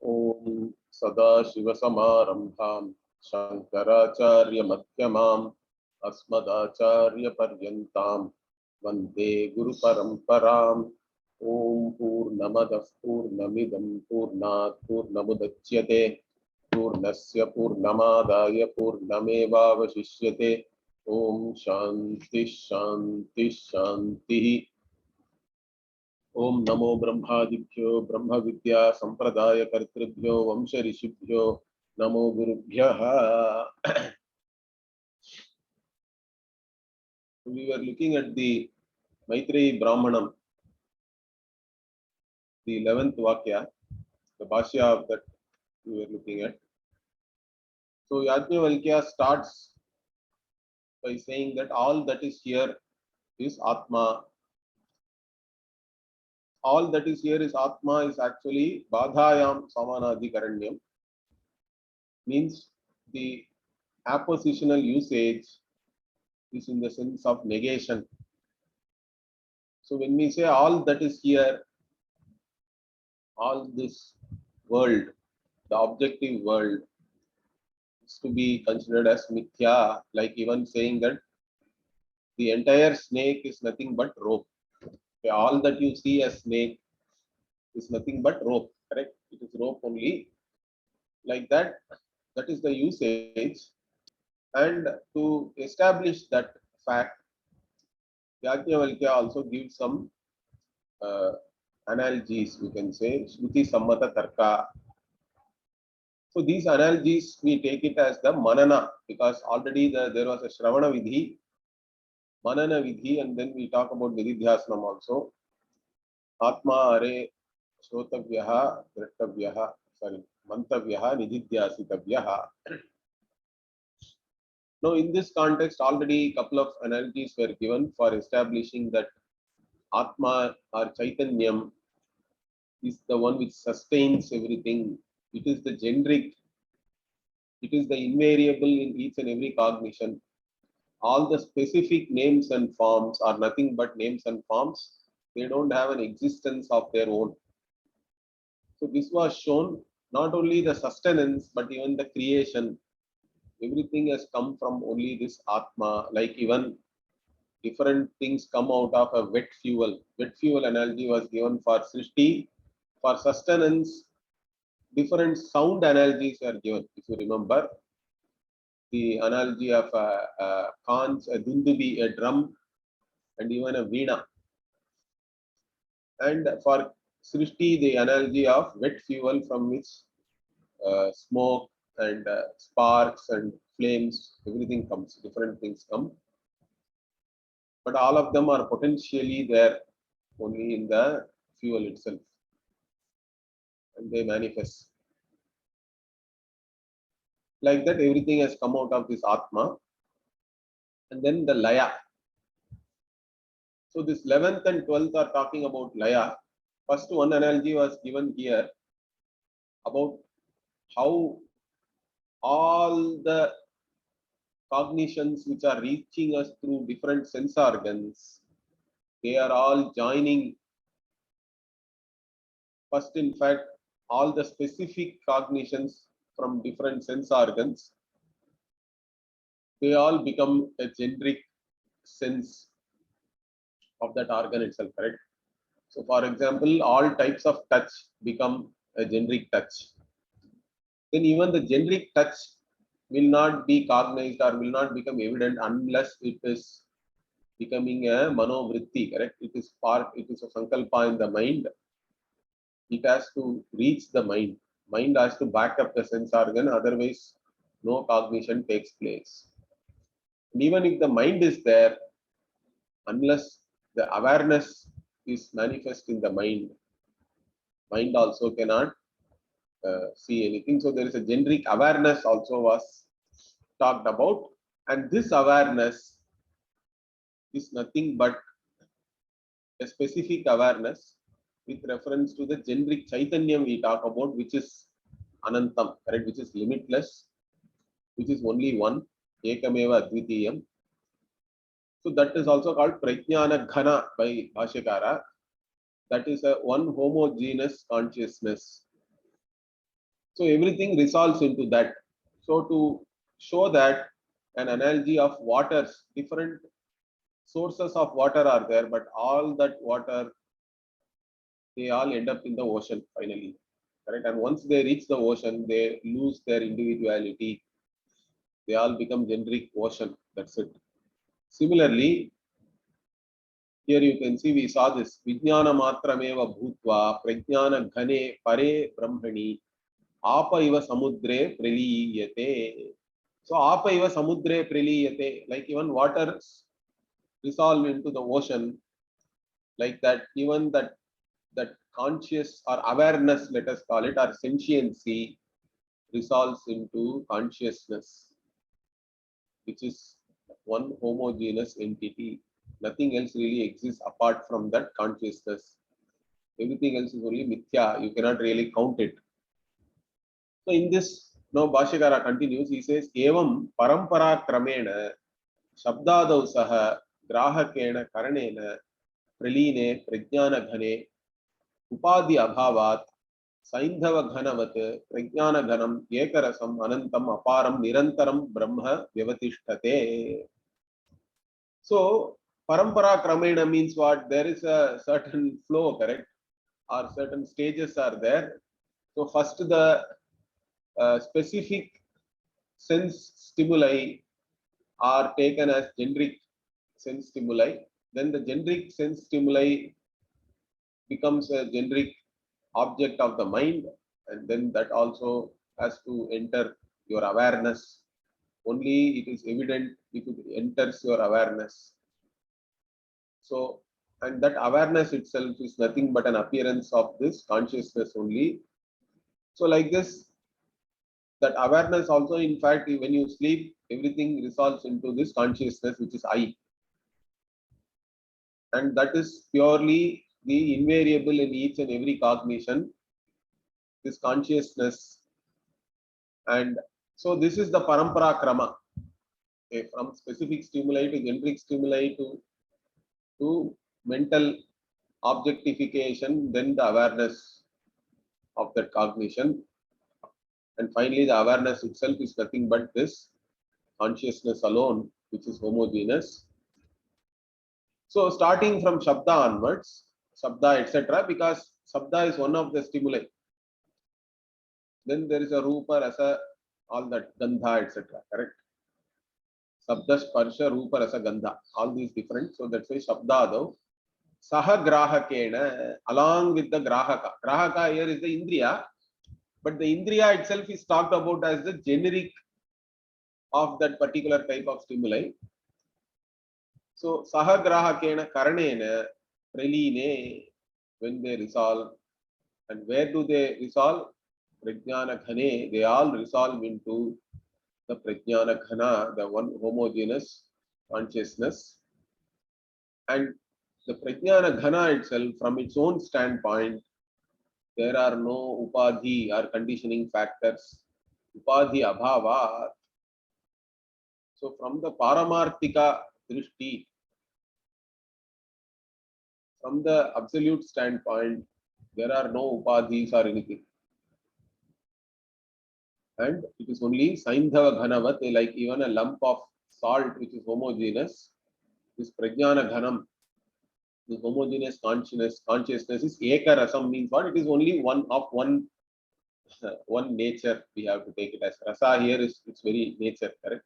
Om Sadashivasamarambham Shankaracharya Madhyamam Asmadacharya Paryantam Vande Guru Paramparam. Om Purnamadah Purnamidam Purnat Purnamudachyate Purnasya Purnamadaya Purnamevavashishyate. Om Shanti Shanti Shanti. ओम नमो ब्रह्मादिभ्यो ब्रह्म विद्या संप्रदाय कर्तृभ्यो वंश ऋषिभ्यो नमो गुरुभ्यः. We were looking at the Maitreyo Brahmanam, the 11th Vakya, the bhashya of that we were looking at. So Yajnavalkya starts by saying that all that is here is Atma. All that is here is Atma is actually Badhayam Samanadhikaranyam, means the appositional usage is in the sense of negation. So when we say all that is here, all this world, the objective world, is to be considered as mithya, like even saying that the entire snake is nothing but rope. Okay, all that you see as snake is nothing but rope, correct? It is rope only. Like that, that is the usage. And to establish that fact, Yajnavalkya also gives some analogies, we can say, Shruti Sammata Tarka. So these analogies, we take it as the manana, because already there was a Shravana Vidhi, Manana Vidhi, and then we talk about Vididhyasanam also. Atma Are Shrotavyaha, Drashtavyaha, sorry, Mantavyaha, Nididhyasitavyaha. Now, in this context, already a couple of analogies were given for establishing that Atma or Chaitanyam is the one which sustains everything. It is the generic, it is the invariable in each and every cognition. All the specific names and forms are nothing but names and forms. They don't have an existence of their own. So this was shown, not only the sustenance, but even the creation. Everything has come from only this Atma, like even different things come out of a wet fuel. Wet fuel analogy was given for Srishti. For sustenance, different sound analogies are given. If you remember, the analogy of a conch, a dundubi, a drum, and even a veena. And for Srishti, the analogy of wet fuel from which smoke and sparks and flames, everything comes, different things come. But all of them are potentially there only in the fuel itself. And they manifest. Like that, everything has come out of this Atma. And then the Laya. So this 11th and 12th are talking about Laya. First one analogy was given here about how all the cognitions which are reaching us through different sense organs, they are all joining. First, in fact, all the specific cognitions from different sense organs, they all become a generic sense of that organ itself, correct? So, for example, all types of touch become a generic touch. Then even the generic touch will not be cognized or will not become evident unless it is becoming a manovritti, correct? It is a sankalpa in the mind. It has to reach the mind. Mind has to back up the sense organ, otherwise no cognition takes place. And even if the mind is there, unless the awareness is manifest in the mind also cannot see anything. So there is a generic awareness also was talked about, and this awareness is nothing but a specific awareness with reference to the generic Chaitanyam we talk about, which is Anantam, correct, which is limitless, which is only one, Ekameva Advitiyam. So that is also called Prajnana Ghana by Bhashyakara. That is a one homogeneous consciousness. So everything resolves into that. So to show that, an analogy of waters, different sources of water are there, but all that water, they all end up in the ocean finally. Correct? And once they reach the ocean, they lose their individuality. They all become generic ocean. That's it. Similarly, here you can see we saw this Vijnana matrameva bhutva prajnana ghane pare brahmani apa iva samudre praliyate. So apa iva samudre praliyate, like even water resolve into the ocean, like that, even that conscious or awareness, let us call it, or sentiency resolves into consciousness, which is one homogeneous entity. Nothing else really exists apart from that consciousness. Everything else is only mithya. You cannot really count it. So in this, now Bhashyakara continues. He says, "Evam parampara kramena shabdadau saha grahakena karanena praline prajnana ghane upadi abhavat saindhava ghanavat prajnana ghanam ekarasam anantam aparam nirantaram brahma vyavatishthate." So parampara kramena means what? There is a certain flow, correct? Or certain stages are there. So first the specific sense stimuli are taken as generic sense stimuli. Then the generic sense stimuli becomes a generic object of the mind, and then that also has to enter your awareness. Only it is evident if it enters your awareness. So, and that awareness itself is nothing but an appearance of this consciousness only. So, like this, that awareness also, in fact, when you sleep, everything resolves into this consciousness, which is I. And that is purely the invariable in each and every cognition, this consciousness. And so, this is the parampara krama, okay, from specific stimuli to generic stimuli to mental objectification, then the awareness of that cognition. And finally, the awareness itself is nothing but this consciousness alone, which is homogeneous. So, starting from Shabda onwards, Shabda, etc., because Shabda is one of the stimuli. Then there is a Rupa, Rasa, all that, Gandha, etc., correct? Shabda, Sparsha, Rupa, Rasa, Gandha, all these different. So, that's why Shabda, though. Saha Grahakena, along with the Grahaka. Grahaka here is the Indriya, but the Indriya itself is talked about as the generic of that particular type of stimuli. So, Sahagrahakena Karanena Praline, when they resolve, and where do they resolve? Prajnana Ghane, they all resolve into the Prajnana Ghana, the one homogeneous consciousness. And the Prajnana Ghana itself, from its own standpoint, there are no upadhi or conditioning factors. Upadhi abhava. So from the paramarthika drishti, from the absolute standpoint, there are no upadhis or anything. And it is only Saindhava Ghanavat, like even a lump of salt which is homogeneous. This Prajnana Ghanam, this homogeneous consciousness is Eka Rasam, means what? It is only one of one one nature. We have to take it as Rasa here is its very nature, correct?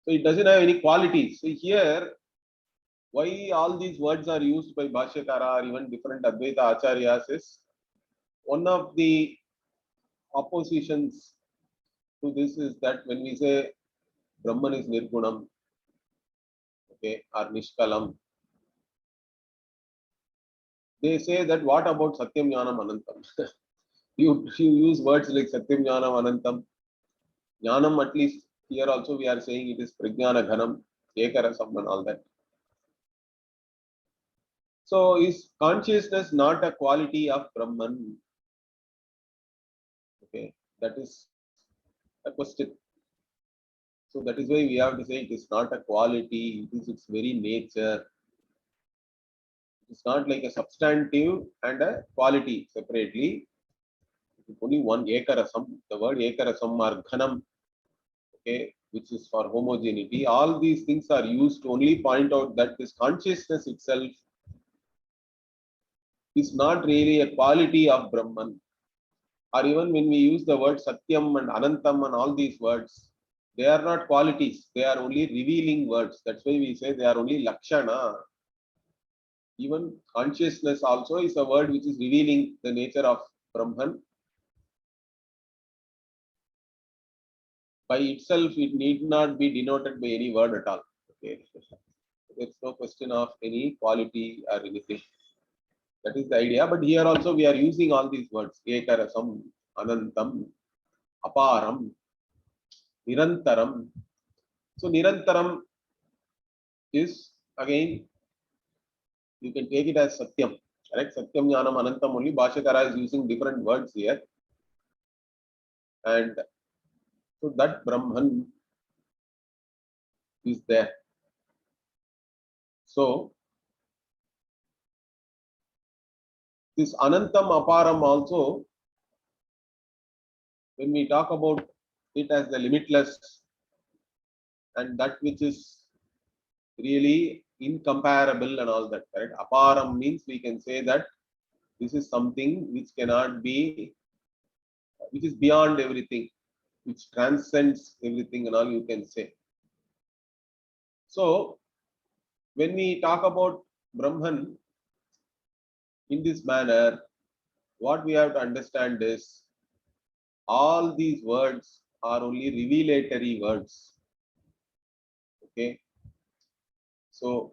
So it doesn't have any qualities. So here, why all these words are used by Bhashyakara or even different Advaita Acharyas is one of the oppositions to this is that when we say Brahman is Nirgunam, okay, or Nishkalam, they say that what about Satyam Jnanam Anantam? you use words like Satyam Jnanam Anantam. Jnanam, at least here also we are saying it is Prajnana Ghanam, Ekarasam and all that. So is consciousness not a quality of Brahman? Okay, that is a question. So that is why we have to say it is not a quality, it is its very nature. It's not like a substantive and a quality separately. only one ekarasam. The word ekarasam or ghanam, okay, which is for homogeneity. All these things are used to only point out that this consciousness itself is not really a quality of Brahman. Or even when we use the word Satyam and Anantam and all these words, they are not qualities. They are only revealing words. That's why we say they are only Lakshana. Even consciousness also is a word which is revealing the nature of Brahman. By itself, it need not be denoted by any word at all. Okay. There's no question of any quality or anything. That is the idea. But here also we are using all these words. Ekarasam, Anantam, Aparam, Nirantaram. So Nirantaram is again, you can take it as Satyam. Correct? Satyam, Jnanam, Anantam only. Bhashyakara is using different words here. And so that Brahman is there. So this Anantam Aparam also, when we talk about it as the limitless and that which is really incomparable and all that, correct? Aparam means we can say that this is something which cannot be, which is beyond everything, which transcends everything and all you can say. So when we talk about Brahman in this manner, what we have to understand is all these words are only revelatory words. Okay. So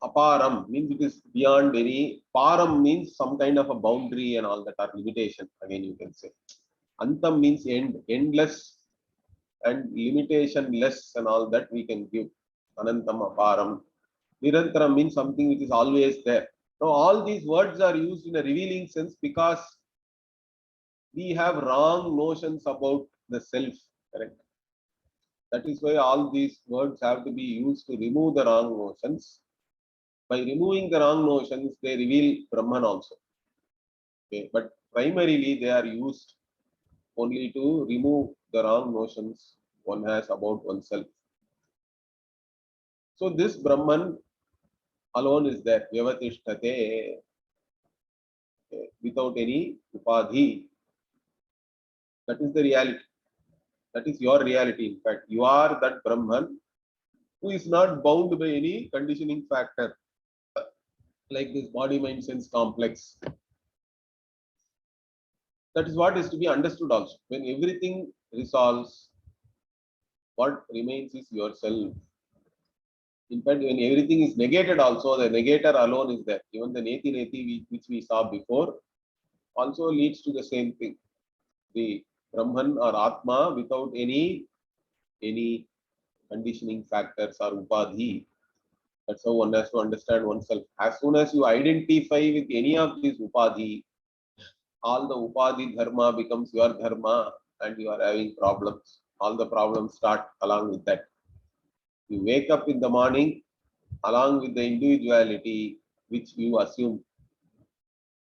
aparam means it is beyond any. Param means some kind of a boundary and all that are limitation. Again, you can say. Antam means end, endless and limitation less and all that we can give. Anantam aparam. Nirantaram means something which is always there. Now all these words are used in a revealing sense because we have wrong notions about the self. Correct. That is why all these words have to be used to remove the wrong notions. By removing the wrong notions, they reveal Brahman also. Okay. But primarily they are used only to remove the wrong notions one has about oneself. So this Brahman alone is there, Vyavatishtate, without any upadhi. That is the reality. That is your reality. In fact, you are that Brahman who is not bound by any conditioning factor like this body, mind, sense complex. That is what is to be understood also. When everything resolves, what remains is yourself. In fact, when everything is negated also, the negator alone is there. Even the neti neti which we saw before also leads to the same thing. The Brahman or Atma without any conditioning factors or upadhi. That's how one has to understand oneself. As soon as you identify with any of these upadhi, all the upadhi dharma becomes your dharma and you are having problems. All the problems start along with that. You wake up in the morning along with the individuality which you assume.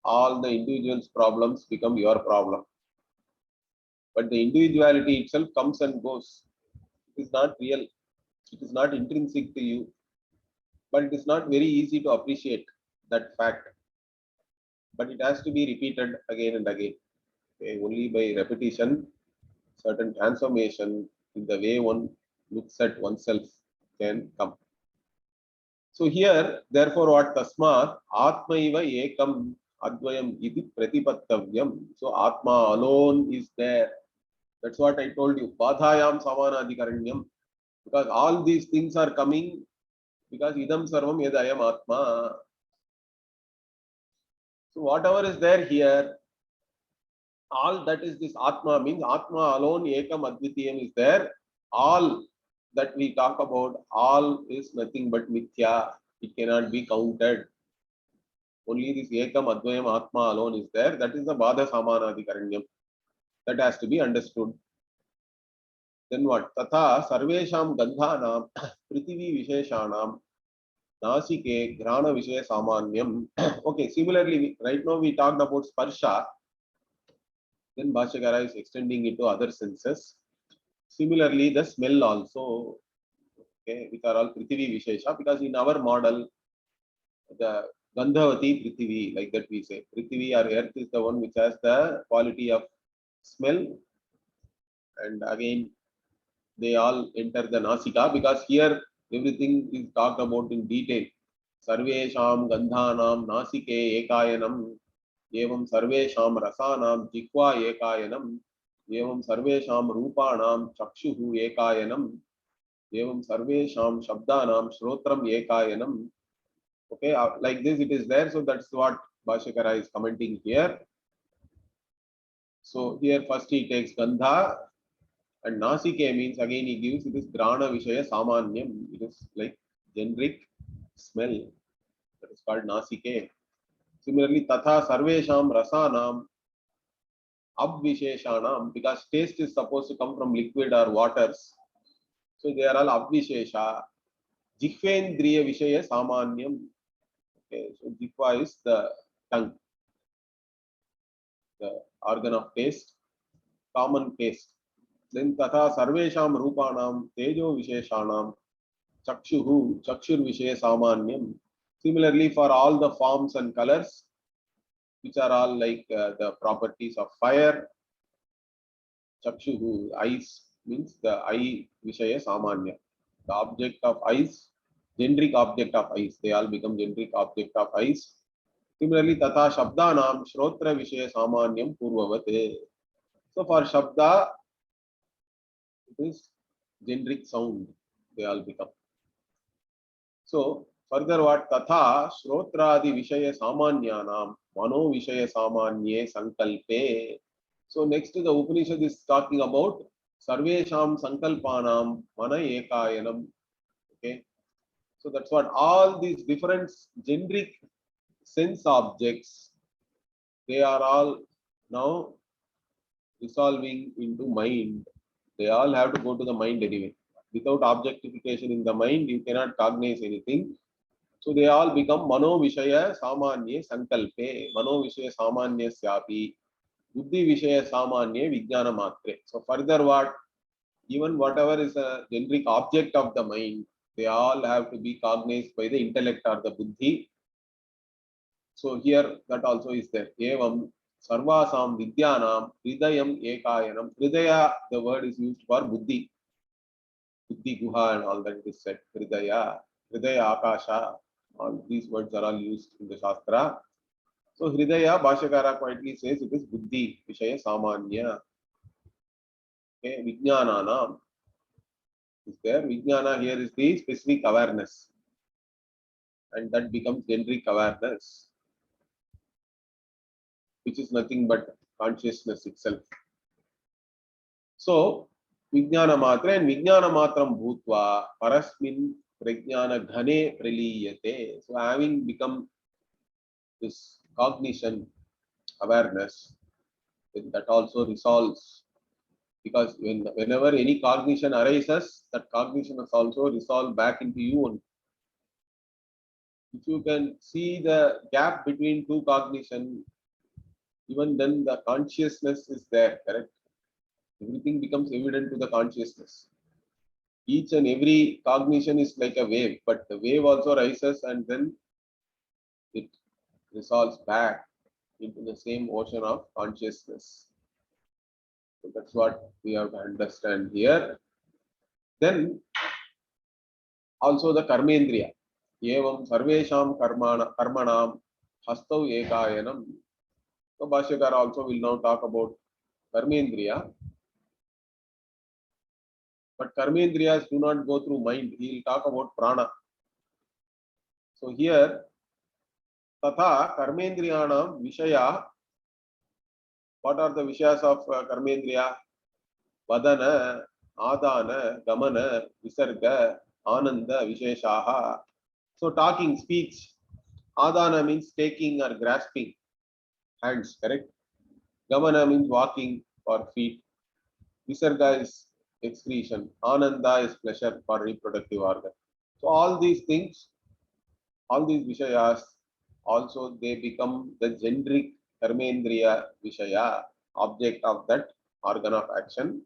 All the individual's problems become your problem. But the individuality itself comes and goes. It is not real. It is not intrinsic to you. But it is not very easy to appreciate that fact. But it has to be repeated again and again. Okay? Only by repetition, certain transformation in the way one looks at oneself can come. So here, therefore, what tasmat atmaiva ekam advayam iti pratipattavyam. So atma alone is there. That's what I told you. Badhayam samanadikaranyam. Because all these things are coming because idam sarvam yadayam atma. So whatever is there here, all that is this atma means atma alone ekam advitiyam is there. All that we talk about, all is nothing but mithya. It cannot be counted. Only this ekam advayam atma alone is there. That is the badha samanadikaranyam. That has to be understood. Then what? Tatha sarvesham gandhanam prithivi visheshanam nasike grana vishaya samanyam. Okay, similarly, right now we talked about sparsha. Then Bhashyakara is extending it to other senses. Similarly, the smell also, okay, which are all Prithvi Vishesha, because in our model, the Gandhavati Prithvi, like that we say. Prithvi or earth is the one which has the quality of smell, and again they all enter the Nasika, because here everything is talked about in detail. Sarvesham Gandhanam Nasike Ekayanam, Evam Sarvesham Rasanam Jikva Ekayanam, Evam Sarvesham Rupanam Chakshuhu Ekayanam, Evam Sarvesham Shabdanam Shrotram Ekayanam. Okay, like this it is there. So that's what Bhashyakara is commenting here. So here first he takes Gandha, and Nasike means again he gives it is Grana Vishaya Samanyam. It is like generic smell. That is called Nasike. Similarly, Tatha Sarvesham Rasanam Abvisheshanam, because taste is supposed to come from liquid or waters. So they are all Abvishesha. Jihvendriya Vishaya Samanyam. Okay, so Jihva is the tongue, the organ of taste, common taste. Then Tatha Sarvesham Rupanam Tejo Visheshanam Chakshuhu Chakshur Vishaya Samanyam. Similarly, for all the forms and colors, which are all like the properties of fire, Chakshuhu, eyes, means the eye Vishaya Samanya. The object of eyes, generic object of eyes, they all become generic object of eyes. Similarly, Tata Shabdanam Shrotra Vishaya Samanyam Purvavate. So for Shabda, it is generic sound, they all become. So further what? Tatha Shrotradi Vishaya Samanyanam Mano Vishaya Samanye Sankalpe. So next the Upanishad is talking about Sarvesham Sankalpanam Mana Ekayanam. Okay. So that's what all these different generic sense objects, they are all now resolving into mind. They all have to go to the mind anyway. Without objectification in the mind, you cannot cognize anything. So they all become Mano Vishaya Samanye Sankalpe, Mano Vishaya Samanye Syapi, Buddhi Vishaya Samanye Vijnana Matre. So further what? Even whatever is a generic object of the mind, they all have to be cognized by the intellect or the Buddhi. So here that also is there. Evam Sarvasam Vidyanam Hridayam Ekayanam. Hridaya, the word is used for Buddhi. Buddhi Guha and all that is said. Hridaya, Hridaya Akasha. All these words are all used in the Shastra. So Hridaya, Bhashyakara quietly says it is Buddhi, Vishaya Samanya. Okay, Vijnananam is there. Vijnana here is the specific awareness. And that becomes generic awareness, which is nothing but consciousness itself. So, Vijnana Matra and Vijnana Matram Bhutva Parasmin Prajnana Ghane Praliyate. So, having become this cognition, awareness, that also resolves. Because whenever any cognition arises, that cognition is also resolved back into you only. If you can see the gap between two cognition, even then the consciousness is there, correct? Everything becomes evident to the consciousness. Each and every cognition is like a wave, but the wave also rises and then it resolves back into the same ocean of consciousness. So that's what we have to understand here. Then also the karmendriya. Evam sarvesham karmanam hastav ekayanam. So Bhashyakara also will now talk about karmendriya. But karmendriyas do not go through mind. He will talk about prana. So here, tatha karmendriyanam vishaya. What are the vishayas of karmendriya? Vadana, adana, gamana, visarga, ananda, visheshaha. So talking, speech. Adana means taking or grasping. Hands, correct? Gamana means walking for feet. Visarga is excretion. Ananda is pleasure for reproductive organ. So all these things, all these vishayas, also they become the generic karmendriya vishaya. object of that organ of action.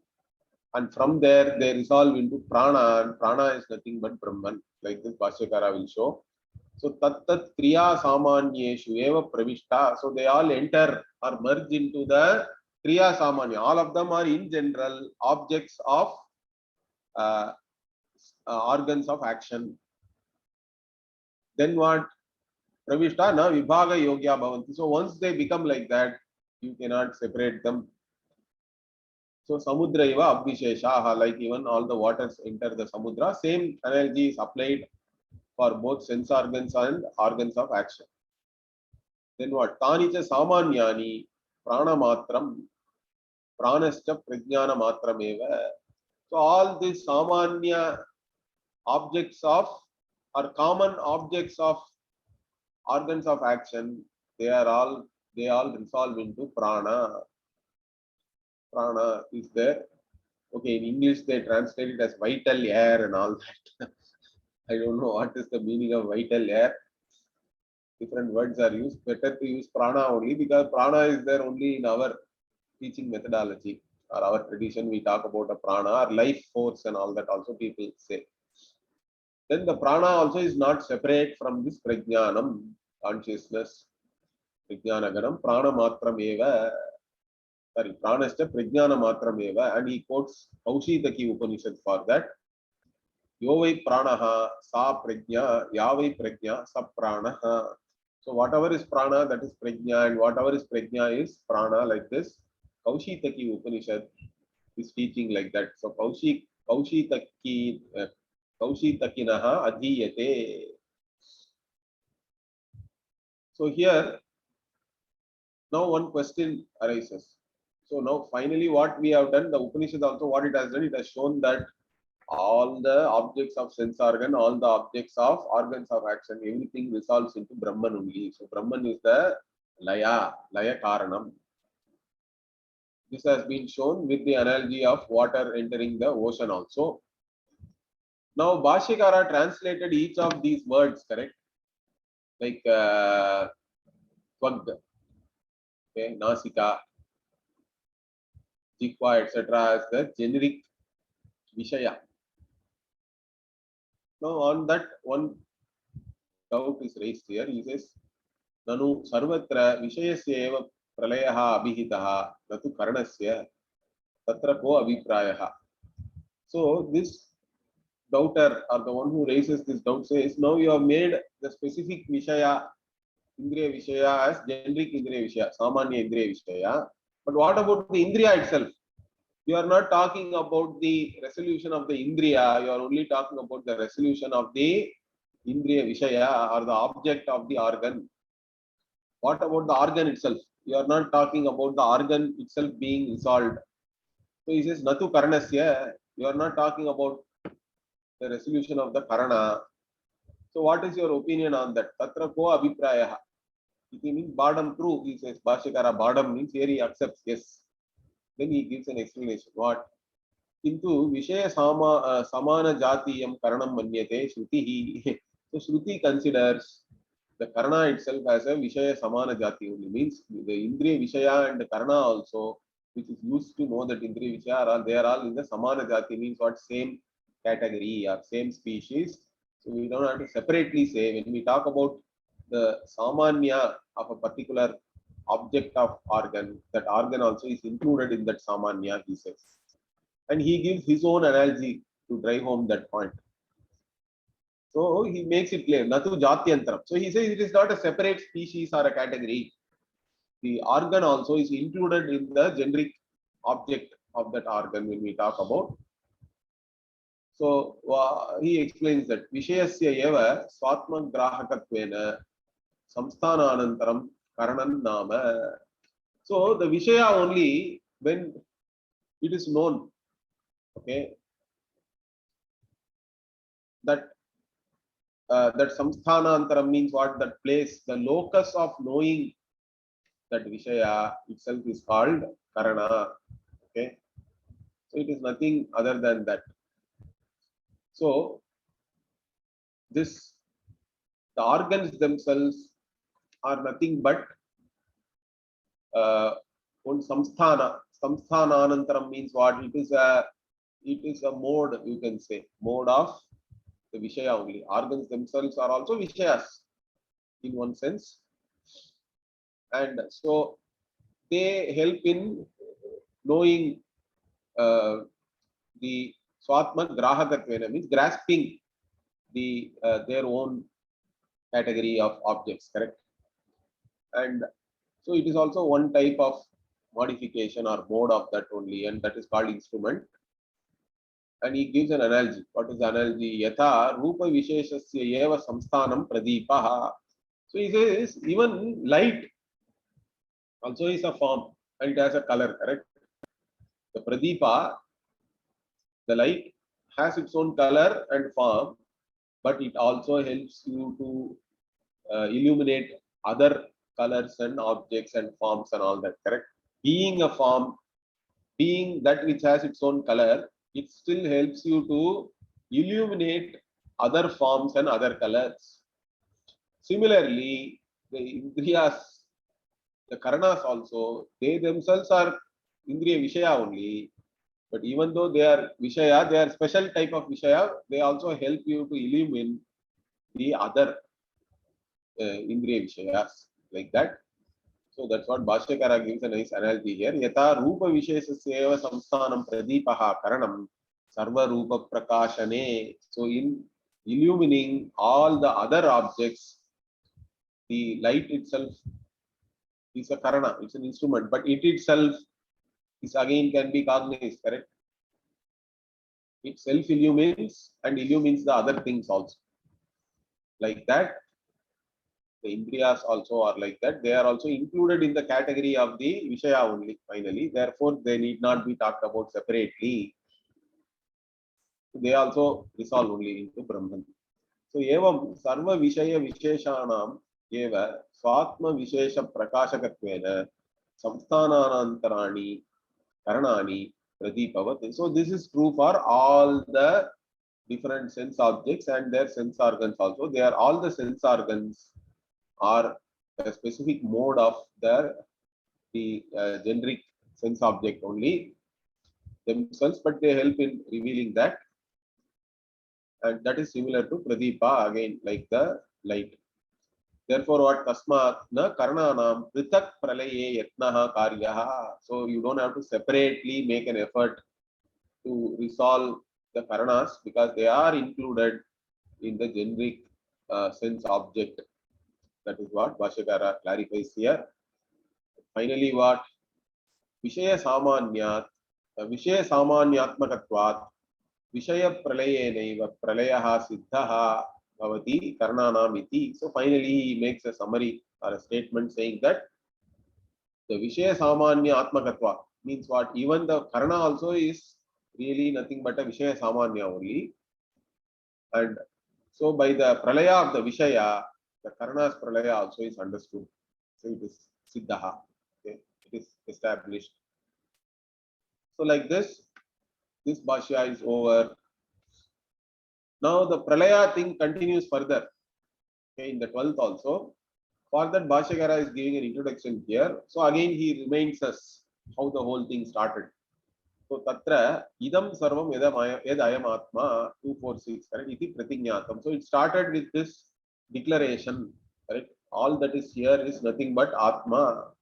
And from there, they resolve into prana, and prana is nothing but Brahman, like this Bhashyakara will show. So, tat tat kriya samanyeshu eva pravishta. So, they all enter or merge into the kriya samanya. All of them are in general objects of uh, organs of action. Then what? Pravishta na vibhaga yogya bhavanti. So, once they become like that, you cannot separate them. So samudra eva abhisheshaha, like even all the waters enter the samudra, same analogy is applied for both sense organs and organs of action. Then what? Tani cha samanyani prana matram pranascha prajnana matram eva. So all these samanya objects of or common objects of organs of action, they all resolve into prana. Prana is there. Okay, in English they translate it as vital air and all that. I don't know what is the meaning of vital air. Different words are used. Better to use prana only, because prana is there only in our teaching methodology or our tradition. We talk about a prana or life force and all that also people say. Then the prana also is not separate from this prajnanam, consciousness. Prajnanaganam, prana matram eva. Sorry, pranascha prajnana matram eva. And he quotes Kaushitaki Upanishad for that. Yovai pranaha sa prajna, yavai prajna sa pranaha. So whatever is prana, that is prajna, and whatever is prajna is prana, like this. Kaushitaki Upanishad is teaching like that. So Kaushitakinaha adhiyate. So here, now one question arises. So now finally what we have done, the Upanishad also what it has done, it has shown that all the objects of sense organ, all the objects of organs of action, everything resolves into Brahman only. So Brahman is the Laya Karanam. This has been shown with the analogy of water entering the ocean also. Now Bhashyakara translated each of these words, correct? Like Twag, okay, Nasika, Jikwa, etc. as the generic Vishaya. Now on that, one doubt is raised here. He says, Nanu sarvatra vishayasya eva pralayaha abhihitaha natu karanasya tatra ko abhiprayaha. So this doubter or the one who raises this doubt says, now you have made the specific Vishaya, Indriya Vishaya as generic Indriya Vishaya, Samanya Indriya Vishaya. But what about the Indriya itself? You are not talking about the resolution of the Indriya, you are only talking about the resolution of the Indriya Vishaya or the object of the organ. What about the organ itself? You are not talking about the organ itself being resolved. So he says, Natu Karanasya, you are not talking about the resolution of the Karana. So what is your opinion on that? Tatra ko abhiprayaha. It means bottom true. He says, Bhashyakara bottom means here he accepts, yes. Then he gives an explanation. What? Kintu Vishaya Samana Jatiyam Karanam Manyate Shruti. So Shruti considers the Karana itself as a Vishaya Samana Jati only. Means the Indriya Vishaya and the Karana also, which is used to know that Indriya Vishaya, they are all in the Samana Jati, means what? Same category or same species. So we don't have to separately say. When we talk about the Samanya of a particular object of organ, that organ also is included in that Samanya, he says. And he gives his own analogy to drive home that point. So he makes it clear, Natu Jatyantaram. So he says it is not a separate species or a category. The organ also is included in the generic object of that organ when we talk about. So he explains that Vishayasya eva Swatma Grahakatvena Samsthananantaram Karanan Nama. So the Vishaya only when it is known, okay, that that samsthanantaram means what? That place, the locus of knowing that Vishaya itself is called Karana. Okay, so it is nothing other than that. So this, the organs themselves are nothing but one samsthana. Samsthananantaram means what? It is a mode, you can say, mode of the Vishaya only. Organs themselves are also Vishayas in one sense. And so they help in knowing the Swatma Grahakatvena, means grasping their own category of objects, correct? And so it is also one type of modification or mode of that only, and that is called instrument. And he gives an analogy. What is the analogy? Yatha Rupa Visheshasya Eva Samsthanam Pradipaha. So he says even light also is a form and it has a color, correct? The Pradipa, the light, has its own color and form, but it also helps you to illuminate other colors and objects and forms and all that, correct? Being a form, being that which has its own color, it still helps you to illuminate other forms and other colors. Similarly, the Indriyas, the Karanas also, they themselves are Indriya Vishaya only, but even though they are Vishaya, they are special type of Vishaya, they also help you to illumine the other Indriya Vishayas, like that. So that's what Bhashyakara gives a nice analogy here. Yata Rupa Visheshasyeva Samsthanam Pradipaha Karanam Sarva Rupa Prakashane. So in illumining all the other objects, the light itself is a Karana, it's an instrument, but it itself is again can be cognized, correct? It self illumines and illumines the other things also. Like that, the Indriyas also are like that. They are also included in the category of the Vishaya only, finally. Therefore, they need not be talked about separately. They also resolve only into Brahman. So, evam sarva Vishaya Visheshanam eva Swatma Vishesha Prakashakatvena Samsthananantarani Karanani Pradipavat. So, this is true for all the different sense objects and their sense organs also. They are all the sense organs are a specific mode of the generic sense object only themselves, but they help in revealing that. And that is similar to Pradipa, again, like the light. Therefore, what Tasmat na Karananam Pritak Pralaye Yatnaha Karyaha. So you don't have to separately make an effort to resolve the Karanas because they are included in the generic sense object. That is what Bhashyakara clarifies here. Finally, what? Vishaya Samanyatmakatvat, Vishaya Pralayenaiva Pralayaha Siddhaha Bhavati Karananam iti. So finally, he makes a summary or a statement saying that the Vishaya Samanya Atmakatva means what? Even the Karana also is really nothing but a Vishaya Samanya only. And so by the Pralaya of the Vishaya, the Karana's Pralaya also is understood. So it is Siddhaha. Okay? It is established. So like this Bhashya is over. Now the Pralaya thing continues further. Okay, in the 12th also. For that, Bhashyakara is giving an introduction here. So again, he reminds us how the whole thing started. So tatra idam sarvam yad ayam atma 246, correct? Iti pratignatam. So it started with this declaration, correct? All that is here is nothing but atma.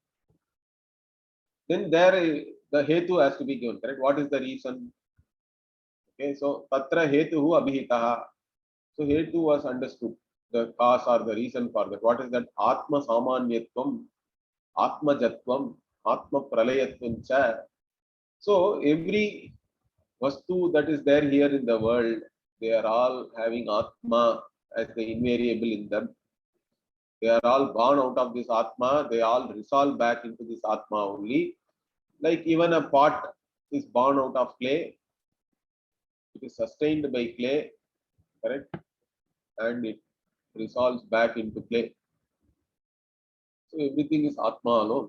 Then there the hetu has to be given, correct? What is the reason? Okay, so tatra hetuhu abhitaha. So hetu was understood, the cause or the reason for that. What is that? Atma samanyatvam, atma jatvam, atma pralayatvam cha. So every vastu that is there here in the world, they are all having atma as the invariable in them. They are all born out of this atma. They all resolve back into this atma only. Like even a pot is born out of clay. It is sustained by clay, correct? And it resolves back into clay. So everything is atma alone.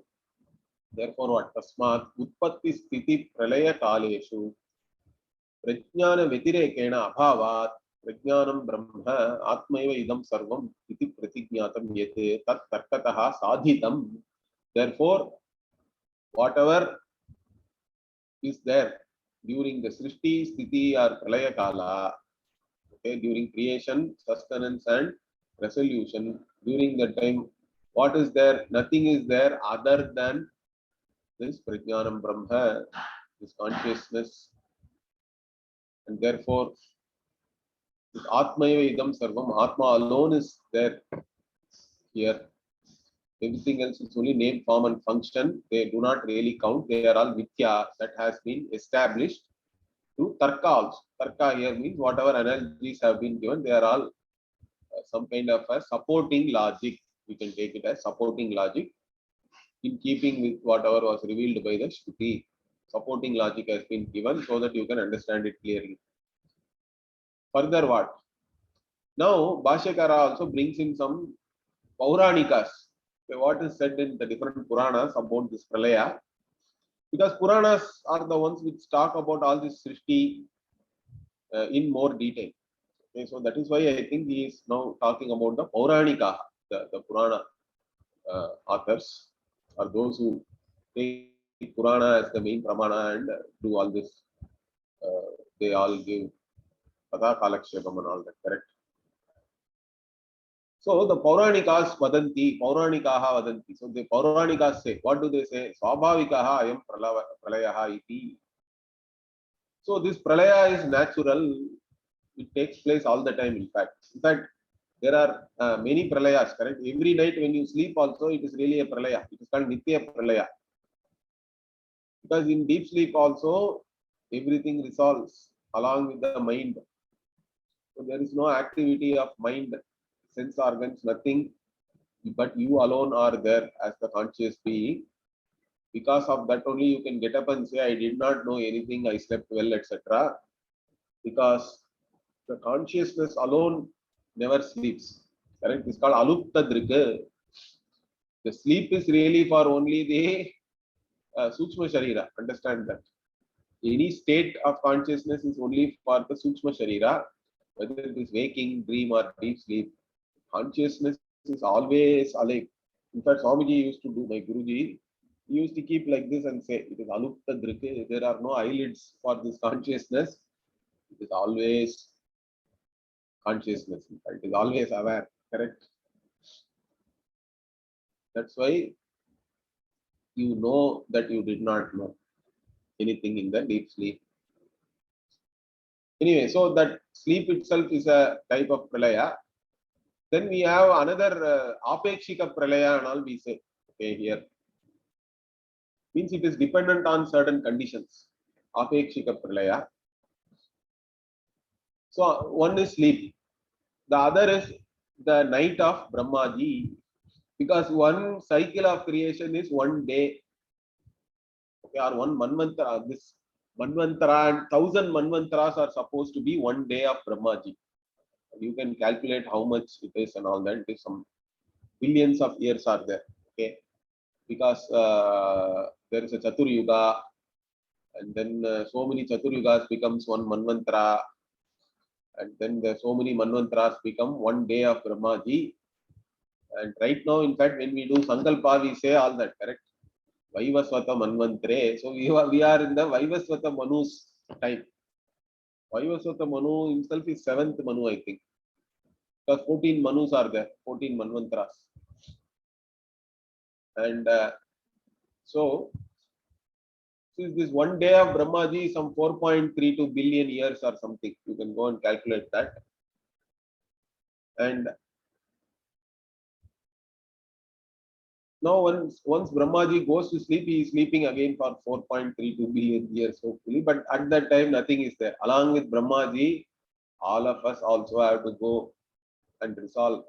Therefore, what? Tasmat utpatti sthiti pralaya kaleshu prajnana vatirekena abhavat prajnanam brahma atmaiva idam sarvam iti pratignatam yete tat tarkataha sadhitam. Therefore, whatever is there during the Srishti, Sthiti or Pralaya Kala, okay, during creation, sustenance and resolution, during that time, what is there? Nothing is there other than this Prajnanam Brahma, this consciousness, and therefore this Atmaya Idam Sarvam, Atma alone is there here. Everything else is only name, form, and function. They do not really count. They are all Mithya that has been established through Tarka also. Tarka here means whatever analogies have been given, they are all some kind of a supporting logic. We can take it as supporting logic in keeping with whatever was revealed by the Shruti. Supporting logic has been given so that you can understand it clearly. Further what? Now, Bhashyakara also brings in some Pauranikas. Okay, what is said in the different Puranas about this Pralaya? Because Puranas are the ones which talk about all this Srishti in more detail. Okay, so that is why I think he is now talking about the Pauranika, the Purana authors, or those who take Purana as the main Pramana and do all this. They all give Katha Kalakshepam and all that, correct? So the Pauranikas vadanti, Pauranikaha vadanti. So the Pauranikas say, what do they say? Swabhavikaha ayam pralayaha iti. So this pralaya is natural. It takes place all the time, in fact. In fact, there are many pralayas, correct? Every night when you sleep also, it is really a pralaya. It is called Nitya Pralaya. Because in deep sleep also, everything resolves along with the mind. So there is no activity of mind, sense organs, nothing, but you alone are there as the conscious being. Because of that only you can get up and say, I did not know anything, I slept well, etc. Because the consciousness alone never sleeps. Correct? It's called alupta drika. The sleep is really for only the Sukshma Sharira. Understand that. Any state of consciousness is only for the Sukshma Sharira, whether it is waking, dream, or deep sleep. Consciousness is always alive. In fact, Swamiji used to do, my Guruji, he used to keep like this and say, it is alupta drike. There are no eyelids for this consciousness. It is always consciousness. In fact, it is always aware. Correct? That's why you know that you did not know anything in the deep sleep. Anyway, so that sleep itself is a type of pralaya. Then we have another apekshika pralaya and all we say. Okay, here. Means it is dependent on certain conditions. Apekshika pralaya. So one is sleep. The other is the night of Brahmaji. Because one cycle of creation is one day. Okay, or one manvantara. This manvantara and 1,000 manvantaras are supposed to be one day of Brahmaji. You can calculate how much it is and all that. It is some billions of years are there. Okay, because there is a Chatur Yuga, and then so many Chatur Yugas becomes one manvantara, and then there so many manvantaras become one day of Brahmaji. And right now, in fact, when we do Sankalpa, we say all that, correct? Vaivasvata Manvantre. So we are in the Vaivasvata Manu's time. Vaivasvata Manu himself is 7th Manu, I think. Because 14 Manus are there, 14 Manvantras. And so this one day of Brahmaji is some 4.32 billion years or something. You can go and calculate that. And now once Brahmaji goes to sleep, he is sleeping again for 4.32 billion years, hopefully. But at that time, nothing is there. Along with Brahmaji, all of us also have to go and resolve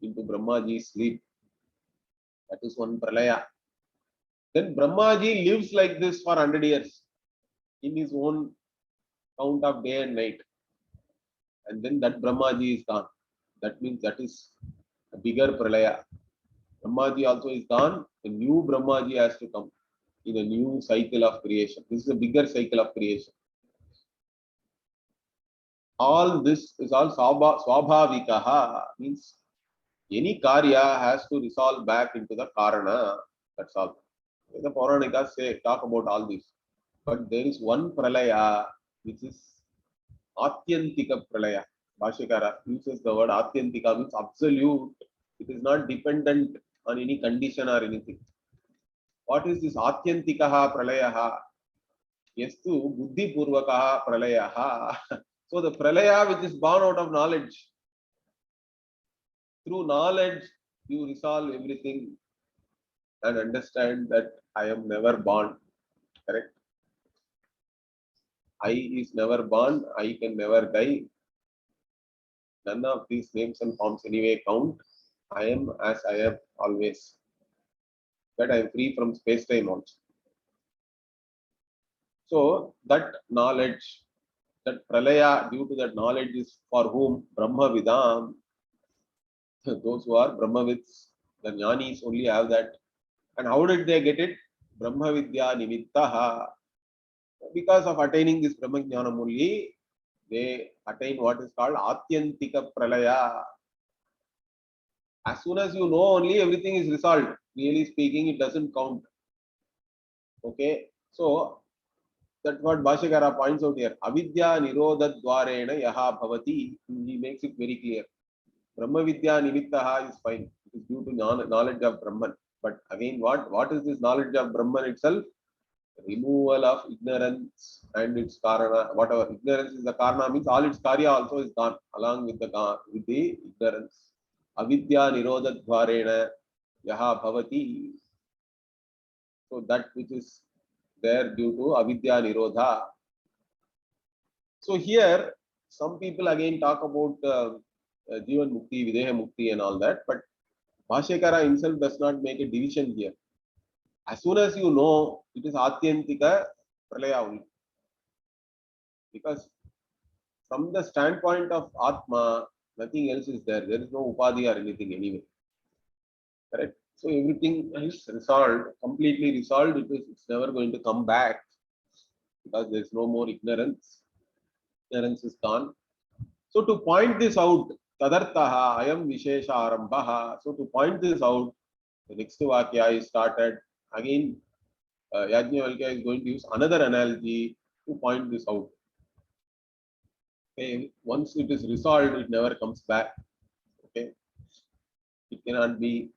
into Brahmaji's sleep. That is one pralaya. Then Brahmaji lives like this for 100 years in his own count of day and night. And then that Brahmaji is gone. That means that is a bigger pralaya. Brahmaji also is gone. A new Brahmaji has to come in a new cycle of creation. This is a bigger cycle of creation. All this is all swabhavikaha, means any karya has to resolve back into the karana. That's all. The Puranikas say, talk about all this. But there is one pralaya which is Atyantika pralaya. Bhashyakara uses the word Atyantika, means absolute. It is not dependent on any condition or anything. What is this Atyantikaha pralayaha? Yestu buddhi purvakaha pralayaha. So the pralaya which is born out of knowledge. Through knowledge, you resolve everything and understand that I am never born. Correct? I is never born, I can never die. None of these names and forms anyway count. I am as I am always. That I am free from space time also. So that knowledge, that pralaya, due to that knowledge is for whom? Brahma Vidam. Those who are Brahmavids, the jnanis only have that. And how did they get it? Brahma Vidya Nimittaha. Because of attaining this Brahma Jnanam only, they attain what is called Atyantika Pralaya. As soon as you know only, everything is resolved. Really speaking, it doesn't count. Okay. So that's what Bhashyakara points out here. Avidya Nirodha Dwarena Yaha Bhavati. He makes it very clear. Brahma Vidya Nimittaha is fine. It is due to knowledge of Brahman. But again, what is this knowledge of Brahman itself? Removal of ignorance and its karana. Whatever ignorance is the karana means all its karya also is gone along with the ignorance. Avidya Nirodha Dwarena Yaha Bhavati. So that which is there due to avidya nirodha. So here some people again talk about jivan mukti, videha mukti and all that, but Bhashyakara himself does not make a division here. As soon as you know, it is atyantika pralaya only. Because from the standpoint of atma, nothing else is there. There is no upadhi or anything anyway. Correct? So everything is resolved, completely resolved. It's never going to come back because there is no more ignorance. Ignorance is gone. So to point this out, tadartaha ayam vishesha arambaha. So to point this out, the next vakya is started. Again, Yajnavalkya is going to use another analogy to point this out. Okay, once it is resolved, it never comes back. Okay, it cannot be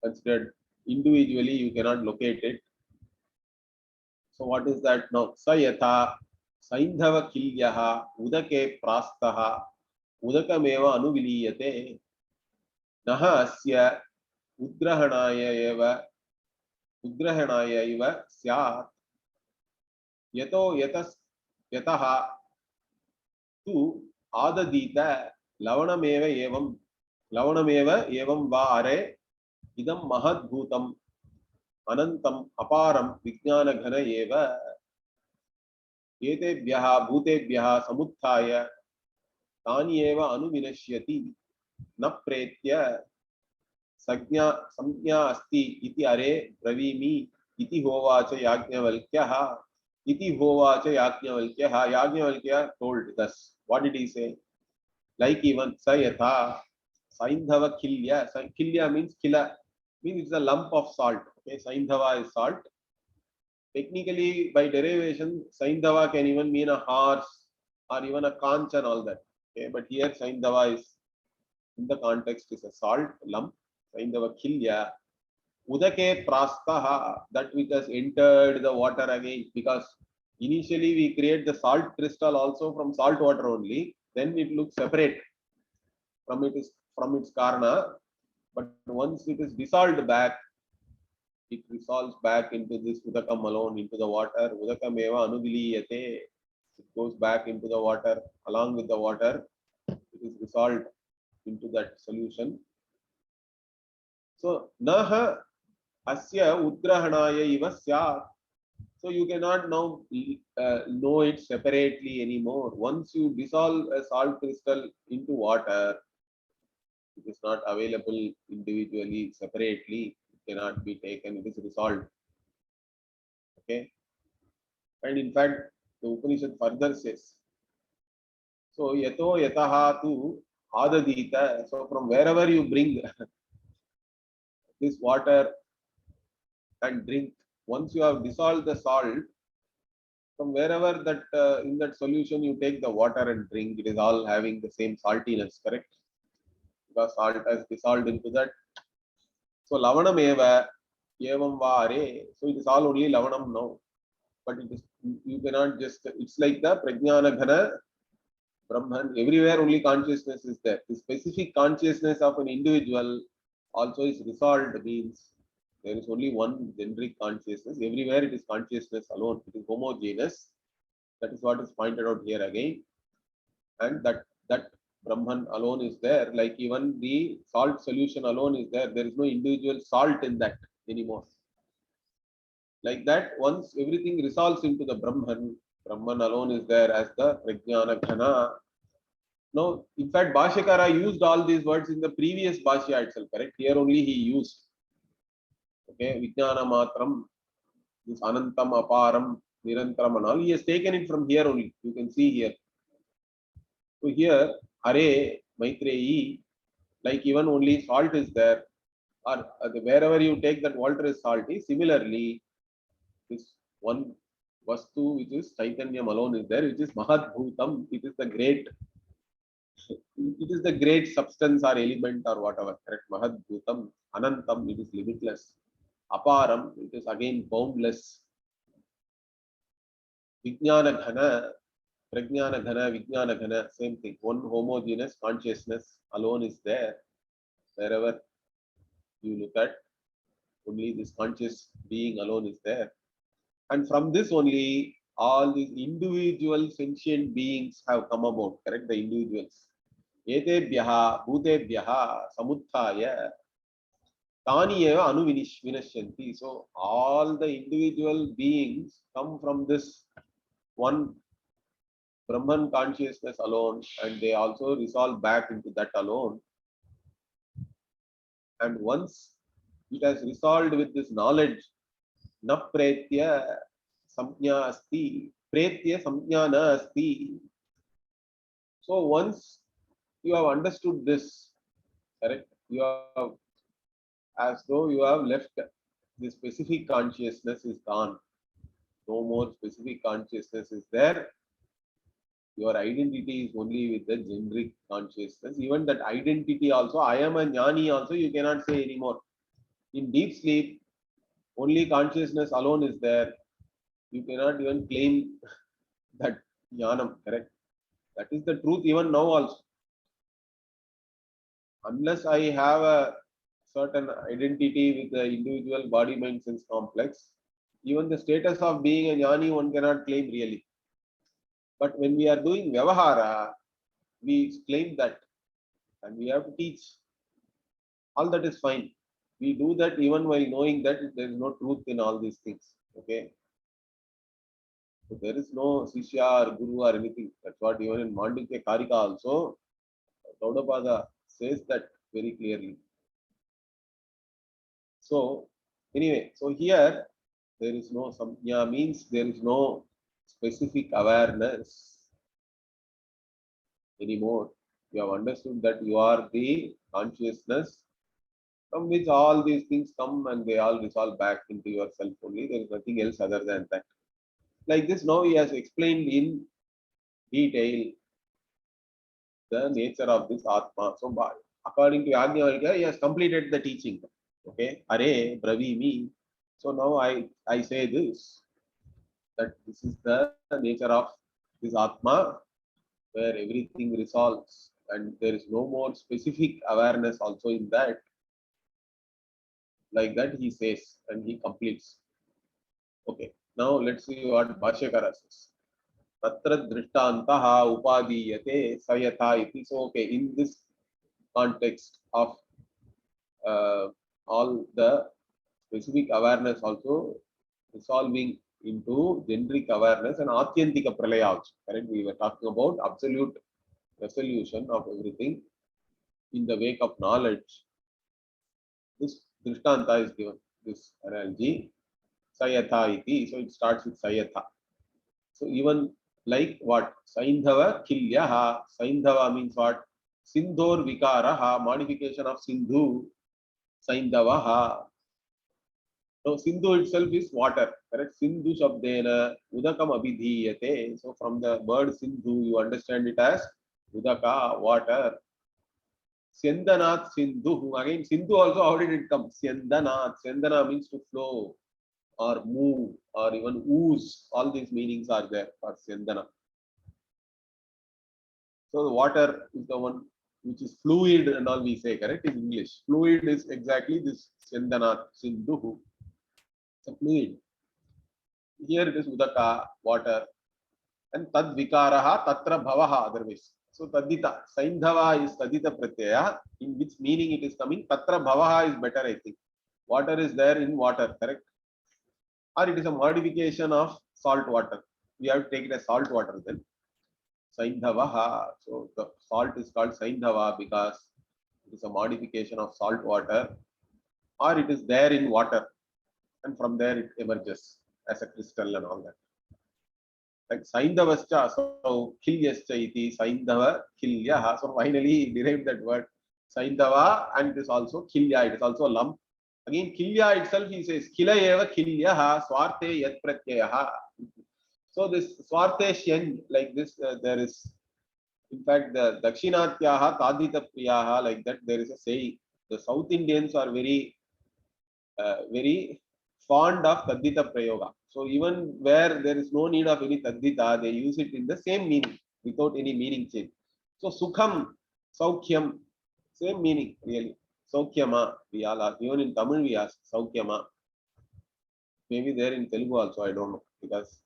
considered individually. You cannot locate it. So what is that now? Sayatha Saindhava Kilyaha Udake Prastaha Udakameva Anuviliyate Naha Asya Udrahanaya iva Syat Yato Yataha Tu Adadita Lavanameva Evam Va Are Idam Mahad Bhutam Anantam Aparam Vijnana Ghana Eva Etebhyaha Bhutebhyaha Samuthaya Tani Eva Anuvinashyati Na Pretya Samjna Asti Iti Are Bravimi Iti Hovacha Yajnavalkyaha Iti Hovacha Yajnavalkyaha. Yajnavalkya told thus. What did he say? Like even Sayatha Saindhava Kilya. Kilya means kila, means it's a lump of salt. Okay, Saindhava is salt. Technically, by derivation, Saindhava can even mean a horse or even a conch and all that. Okay, but here Saindhava is, in the context, is a salt lump. Saindhava Kilya. Udake Prastaha, that which has entered the water again, because initially we create the salt crystal also from salt water only, then it looks separate from its karana, but once it is dissolved back, it resolves back into this Udakam alone, into the water. Udakam eva anuviliyate. It goes back into the water. Along with the water, it is resolved into that solution. So naha asya udrahanaya iva syat. So you cannot now know it separately anymore. Once you dissolve a salt crystal into water, it is not available individually, separately. It cannot be taken. It is resolved. Okay. And in fact, the Upanishad further says, so yato yataha tu adadita. So from wherever you bring this water and drink. Once you have dissolved the salt, from wherever that in that solution you take the water and drink, it is all having the same saltiness, correct? Because salt has dissolved into that. So lavanam eva, evam vare. So it is all only lavanam now. But it is, you cannot just, it's like the prajnana ghana Brahman. Everywhere only consciousness is there. The specific consciousness of an individual also is resolved, means there is only one generic consciousness. Everywhere it is consciousness alone. It is homogeneous. That is what is pointed out here again. And that Brahman alone is there. Like even the salt solution alone is there. There is no individual salt in that anymore. Like that, once everything resolves into the Brahman alone is there as the Prajnana Ghana. Now, in fact, Bhashyakara used all these words in the previous Bhashya itself, correct? Here only he used. Okay, Vijnana Matram, this Anantam, Aparam, Nirantaram and all. He has taken it from here only. You can see here. So here, Hare, Maitreyi, like even only salt is there, or wherever you take that water is salty. Similarly, this one Vastu, which is Chaitanyam alone is there, which is Mahat Bhutam. It is the great substance or element or whatever, correct? Mahat Bhutam, Anantam, it is limitless. Aparam, it is again boundless. Vijnana Ghana, Prajnana Ghana, Vijnana Ghana, same thing. One homogeneous consciousness alone is there. Wherever you look at, only this conscious being alone is there. And from this only, all these individual sentient beings have come about, correct? The individuals. Etebhyaha, bhutebhyaha, samuthaya, tani eva anuvinashyanti. So all the individual beings come from this one Brahman consciousness alone, and they also resolve back into that alone. And once it has resolved with this knowledge, na pretya samjna asti, pretya samjna na asti. So once you have understood this, correct? You have, as though you have left the specific consciousness is gone. No more specific consciousness is there. Your identity is only with the generic consciousness. Even that identity also, I am a jnani also, you cannot say anymore. In deep sleep, only consciousness alone is there. You cannot even claim that jnanam, correct? That is the truth even now also. Unless I have a certain identity with the individual body, mind, sense complex, even the status of being a jnani one cannot claim really. But when we are doing vyavahara, we claim that and we have to teach. All that is fine. We do that even while knowing that there is no truth in all these things. Okay. So there is no Sishya or Guru or anything. That's what even in Mandukya Karika also, Gaudapada says that very clearly. So anyway, so here there is no samjna, means there is no specific awareness anymore. You have understood that you are the consciousness from which all these things come and they all resolve back into yourself only. There is nothing else other than that. Like this, now he has explained in detail the nature of this Atma. So, according to Yajnavalkya, he has completed the teaching. Okay, Are Bravimi. So now I say this, that this is the nature of this Atma, where everything resolves and there is no more specific awareness also in that. Like that he says and he completes. Okay, now let's see what Bhashyakara says. Tatra drishtantaha upadiyate sayatha iti. So, okay, in this context of all the specific awareness also resolving into generic awareness and atyantika pralaya also. Correct? We were talking about absolute resolution of everything in the wake of knowledge. This drishtanta is given, this analogy. Sayatha iti. So it starts with sayatha. So even like what? Saindhava kilyaha. Saindhava means what? Sindhor vikaraha, modification of Sindhu. Saindhavaha. So Sindhu itself is water, correct? Sindhu Shabdena Udakam Abhidhiyate. So from the word Sindhu, you understand it as Udaka, water. Syandanath Sindhu. Again, Sindhu also, how did it come? Syandanath. Syandana means to flow or move or even ooze. All these meanings are there for Syandana. So the water is the one which is fluid and all we say, correct, in English. Fluid is exactly this Syandanath Sindhu. It's a fluid. Here it is Udaka, water. And Tad Vikaraha, Tatra Bhavaha, otherwise. So Tadita, Saindhava is Tadita Pratyaya. In which meaning it is coming? Tatra Bhavaha is better, I think. Water is there in water, correct? Or it is a modification of salt water. We have to take it as salt water then. Saindhavaha. So the salt is called Saindhava because it is a modification of salt water. Or it is there in water. And from there it emerges as a crystal and all that. Like Saindhavascha, so Kilyascha iti, Saindhava, Kilyaha. So finally he derived that word Saindhava, and it is also Kilya, it is also a lump. Again, Kilya itself he says, Kila eva Kilyaha, Swarte yat pratyaha. So this Swarte Shen, like this, there is, in fact, the Dakshinatyaha, Tadita Priyaha, like that, there is a saying. The South Indians are very fond of Tadita Prayoga. So even where there is no need of any Tadita, they use it in the same meaning without any meaning change. So Sukham, Saukhyam, same meaning really. Saukhyama, we all are. Even in Tamil we ask Saukhyama. Maybe there in Telugu also, I don't know, because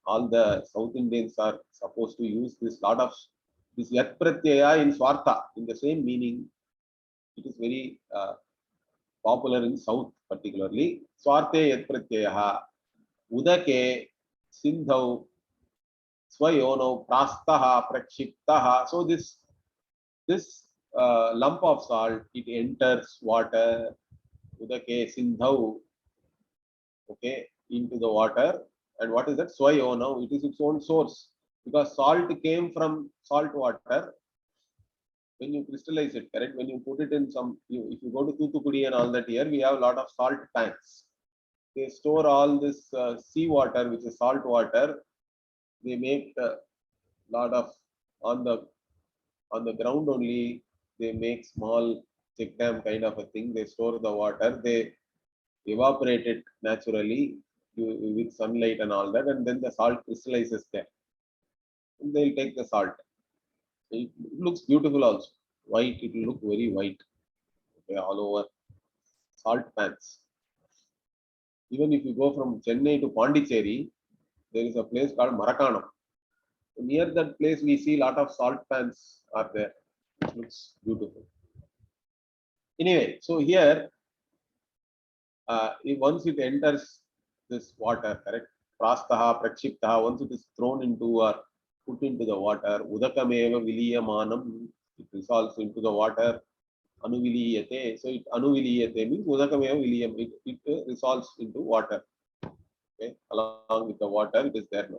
all the South Indians are supposed to use this lot of this Yat Pratyaya in Swartha, in the same meaning. It is very popular in South particularly. Swarte Yat Pratyayaha. Udake, Sindhau, Swayono, Prastaha, Prakshiptaha. So this lump of salt, it enters water, Udake, Sindhau, okay, into the water. And what is that? Swayono, it is its own source. Because salt came from salt water. When you crystallize it, correct? When you put it in some, if you go to Thoothukudi and all that, here we have a lot of salt tanks. They store all this sea water, which is salt water. They make a lot of on the ground only. They make small check dam kind of a thing. They store the water. They evaporate it naturally with sunlight and all that, and then the salt crystallizes there. And they'll take the salt. It looks beautiful also. White. It will look very white. Okay, all over salt pans. Even if you go from Chennai to Pondicherry, there is a place called Marakanam. Near that place, we see a lot of salt pans are there. It looks beautiful. Anyway, so here, once it enters this water, correct? Prastaha, Prakshiptaha, once it is thrown into or put into the water, Udakameva Viliyamanam, it dissolves into the water. Anuviliyate. So it Anuviliyate means Udakameva Viliyam. It resolves into water. Okay, along with the water, it is there now.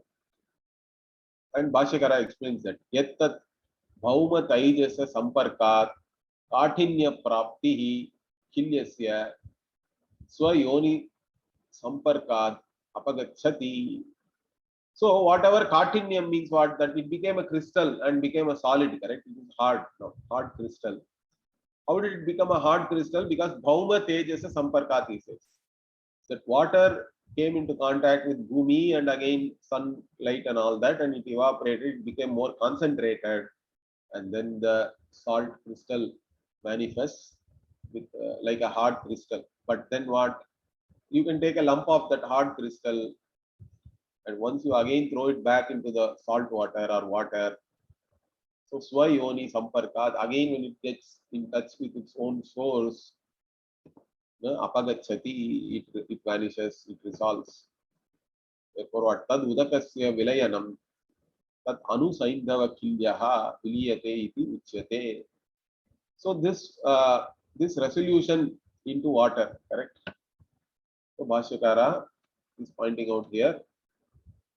And Bhashyakara explains that Yattat Bhauma Taijasa Samparkat Kaఠిన్య Praptihi Kilyasya Swayoni Samparkat Apagachati. So whatever Kaఠిన్యం means what? That it became a crystal and became a solid, correct? It is hard now, hard crystal. How did it become a hard crystal? Because Bhauma Tejasa Samparkat, he says. That water came into contact with Bhumi and again sunlight and all that, and it evaporated, it became more concentrated, and then the salt crystal manifests with like a hard crystal. But then what? You can take a lump of that hard crystal, and once you again throw it back into the salt water or water, so Swayoni Samparkat, again when it gets in touch with its own source, Apagachati, it vanishes, it resolves. Therefore, what? Tad Udakasya Vilayanam, Tad Anu Saindhava Kilyaha Viliyate iti Uchyate. So this resolution into water, correct? So Bhashyakara is pointing out here.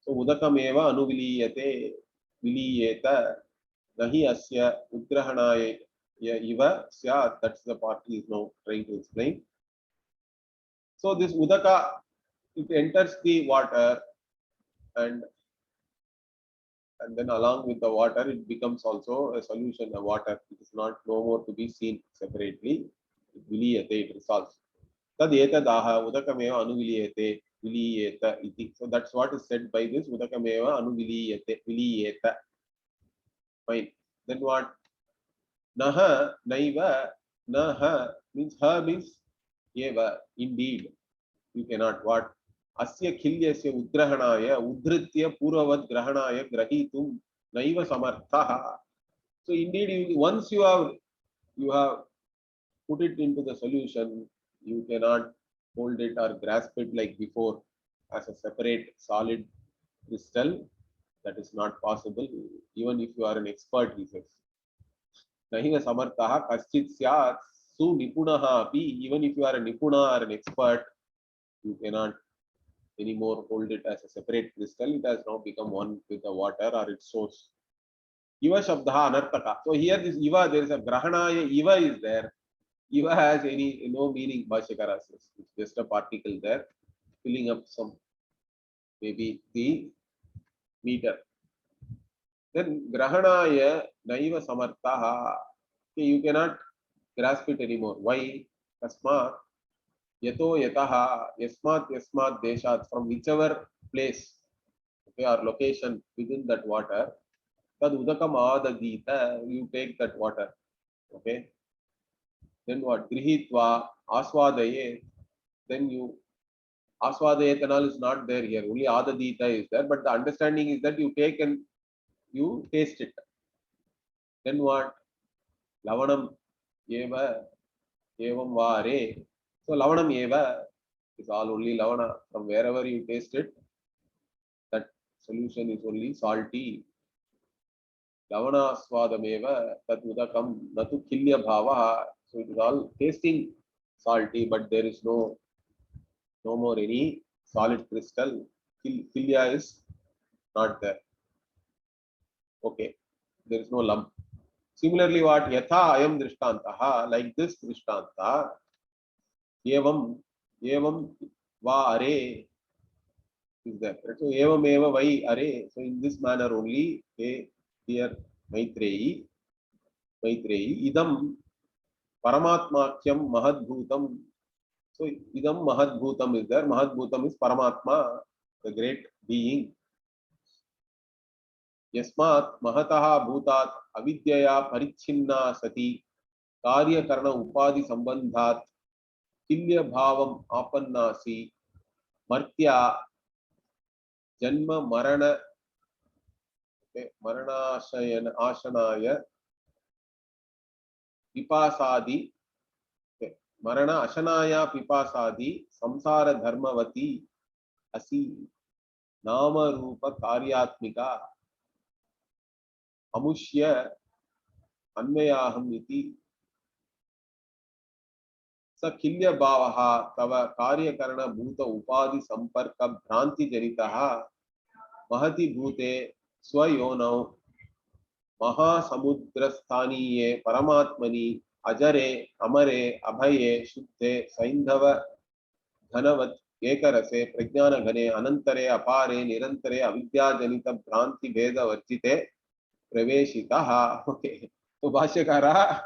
So Udakameva Anuviliyate Viliyeta Nahi Asya Ugrahanaya Iva Syat. That's the part he is now trying to explain. So this udaka, it enters the water, and then along with the water, it becomes also a solution, a water. It is not no more to be seen separately. Viliyate, it resolves. Tad etadaha udakameva anuviliyate viliyeta iti. So that's what is said by this udakameva anuviliyate viliyeta. Fine. Then what? Naha naiva naha means ha means eva. Indeed, you cannot. What? Asya khilyasya udrahanaya udhritya puravad grahanaya grahitum naiva samartha. So indeed, once you have put it into the solution, you cannot hold it or grasp it like before as a separate solid crystal. That is not possible. Even if you are an expert, he says. Nahiva samartha kaschit syat su nipunaha api. Even if you are a nipuna or an expert, you cannot anymore hold it as a separate crystal. It has now become one with the water or its source. Iva shabdaha anartaka. So here this Iva, there is a grahanaya Iva is there. Iva has no meaning, Bhashyakara says. It's just a particle there, filling up some, maybe the meter. Then grahanaya naiva samartaha. Okay, you cannot grasp it anymore. Why? Tasmat yato yataha yasmat deshat, from whichever place, okay, or location within that water, tad udakam adadita, you take that water. Okay. Then what? Grihitva aswadaye, then you aswadaye ethanol is not there here. Only adadita is there. But the understanding is that you take and you taste it. Then what? Lavanam eva evam vare. So lavanam eva is all only lavana. From wherever you taste it, that solution is only salty. Lavana swadameva tat udakam natu kilya bhava. So it is all tasting salty, but there is no more any solid crystal. Kilya is not there. Okay, there is no lump. Similarly, what? Yatha ayam drishtantaha, like this drishtanta, evam va are is there. So evam eva vai are. So in this manner only, here Maitreyi, idam paramatmakyam mahadbhutam. So idam mahadbhutam is there. Mahadbhutam is Paramatma, the great being. Yasmat mahataha bhutat avidyaya parichhinna sati karya karna upadi sambandhat kilya bhavam apannasi martya janma marana ashanaya pipasadi marana ashanaya pipasadi samsara dharmavati asi nama rupa karyatmika amushya अन्वयाहम इति स किल्य भावः तव कार्यकरण भूत उपाधि संपर्क भ्रांति जनितः महति भूते स्वयोनौ महासमुद्रस्थानीये परमात्मनि अजरे अमरे अभये शुद्धे सैंधव घनवत् एकरसे प्रज्ञान घने अनंतरे अपारे निरंतरे अविद्याजनित भ्रांति भेद वर्जिते प्रवेशितः. Okay. So Bhashyakara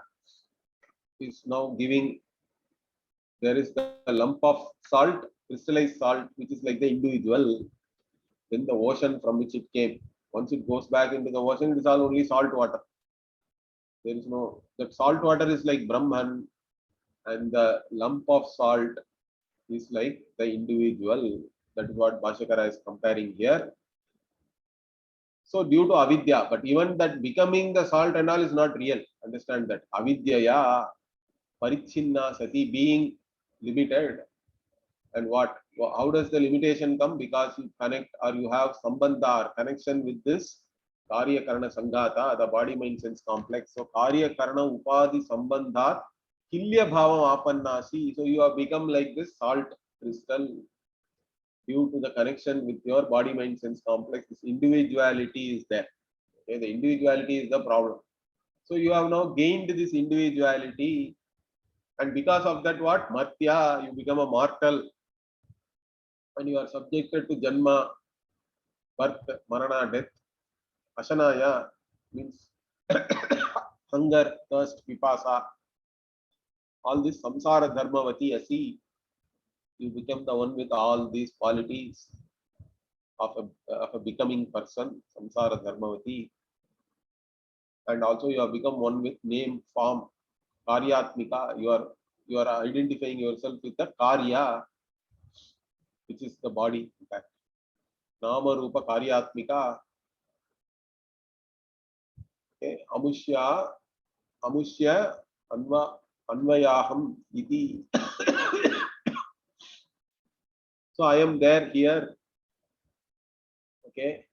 is now giving, there is the lump of salt, crystallized salt, which is like the individual, then the ocean from which it came. Once it goes back into the ocean, it is all only salt water. There is no, that salt water is like Brahman, and the lump of salt is like the individual. That is what Bhashyakara is comparing here. So due to avidya, but even that becoming the salt and all is not real. Understand that. Avidyaya parichinna sati, being limited. And what? How does the limitation come? Because you connect or you have sambandha or connection with this karya karana sanghata, the body mind sense complex. So karya karana upadi sambandha kilya bhavam apannasi. So you have become like this salt crystal due to the connection with your body mind sense complex. This individuality is there. Okay, the individuality is the problem. So you have now gained this individuality, and because of that, what? Martya, you become a mortal. and you are subjected to Janma, birth, Marana, death. Ashanaya means hunger, thirst, pipasa. All this samsara dharmavati asi. You become the one with all these qualities of a becoming person, samsara dharmavati. And also you have become one with name, form, karyatmika. You are identifying yourself with the karya, which is the body. In fact, nama rupa karyatmika. Okay, amushya anvayaham iti. So I am there here. Okay,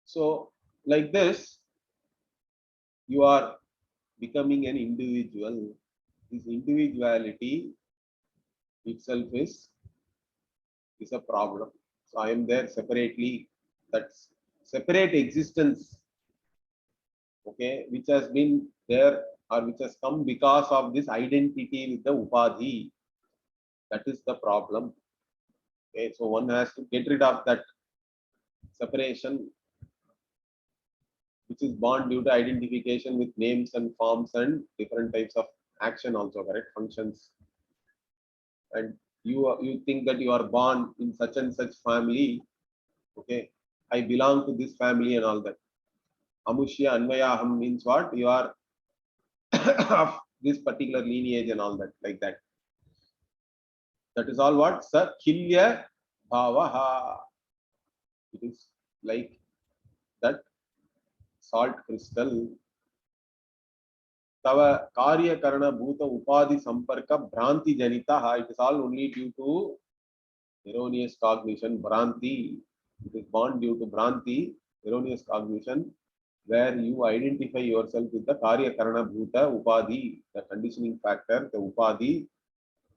so like this, you are becoming an individual. This individuality itself is a problem. So I am there separately. That's separate existence, okay, which has been there or which has come because of this identity with the upadhi. That is the problem. Okay, so one has to get rid of that separation, which is born due to identification with names and forms and different types of action also, correct, functions. And you think that you are born in such and such family, okay, I belong to this family and all that. Amushya Anvayaham means what? You are of this particular lineage and all that, like that. That is all what? Sakhilya Bhavaha. It is like that salt crystal. Tava Karya Karana Bhuta Upadhi Samparka Bhranti Janitaha. It is all only due to erroneous cognition, Bhranti. It is born due to Bhranti, erroneous cognition, where you identify yourself with the Karya Karana Bhuta Upadhi, the conditioning factor, the Upadhi,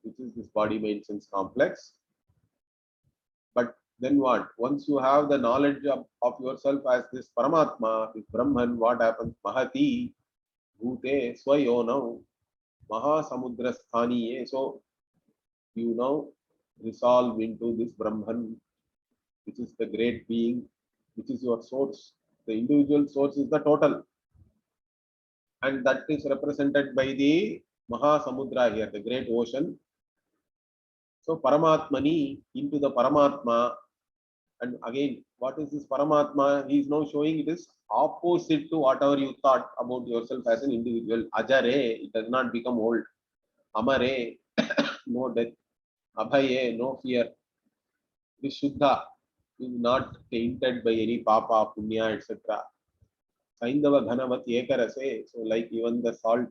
which is this body mind sense complex. But then what? Once you have the knowledge of yourself as this Paramatma, this Brahman, what happens? Mahati, Bhute, Swayonam, Mahasamudra Sthaniye. So you now resolve into this Brahman, which is the great being, which is your source. The individual source is the total. And that is represented by the Mahasamudra here, the great ocean. So Paramatmani into the Paramatma. And again, what is this Paramatma? He is now showing it is opposite to whatever you thought about yourself as an individual. Ajare, it does not become old. Amare, no death. Abhaye, no fear. Vishuddha is not tainted by any papa, punya, etc. Saindava Ghanavat Ekarase, so like even the salt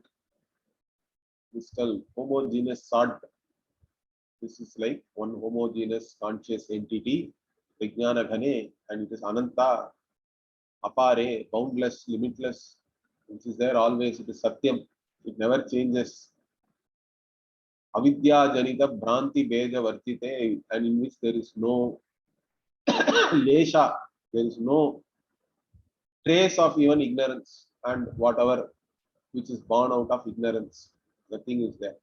crystal, homogeneous salt. This is like one homogeneous conscious entity, Vijnana Ghane, and it is Ananta, Apare, boundless, limitless, which is there always. It is Satyam, it never changes. Avidya Janita Bhranti Beja Vartite, and in which there is no Lesha, there is no trace of even ignorance and whatever which is born out of ignorance. Nothing is there.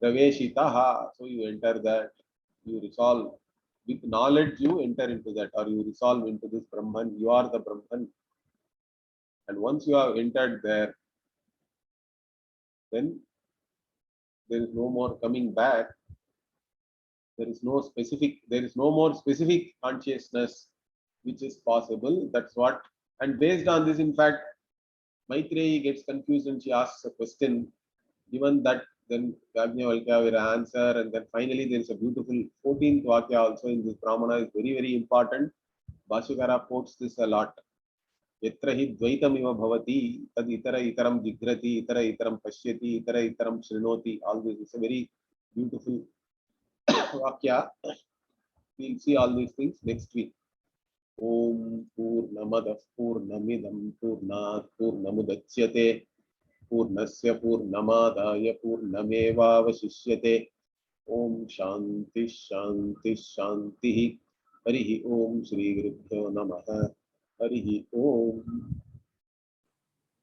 Praveshitaha, so you enter that, you resolve. With knowledge, you enter into that, or you resolve into this Brahman. You are the Brahman. And once you have entered there, then there is no more coming back. There is no more specific consciousness which is possible. That's what. And based on this, in fact, Maitreyi gets confused and she asks a question. Given that, then Yajnavalkya will answer, and then finally there is a beautiful 14th Vakya also in this Brahmana is very, very important. Bhashyakara quotes this a lot. Yatra hi dvaitam iva bhavati, tad itara itaram jigrati, itara itaram pashyati, itara itaram shrinoti. All this is a very beautiful Vakya. We'll see all these things next week. Om Purnamadav Purnamidam Purnat Purnamudachyate Purnasya Purnamadaya Purnamevavashishyate. Om Shanti Shanti Shanti. Harihi Om Shri Gurubhyo Namaha. Harihi Om.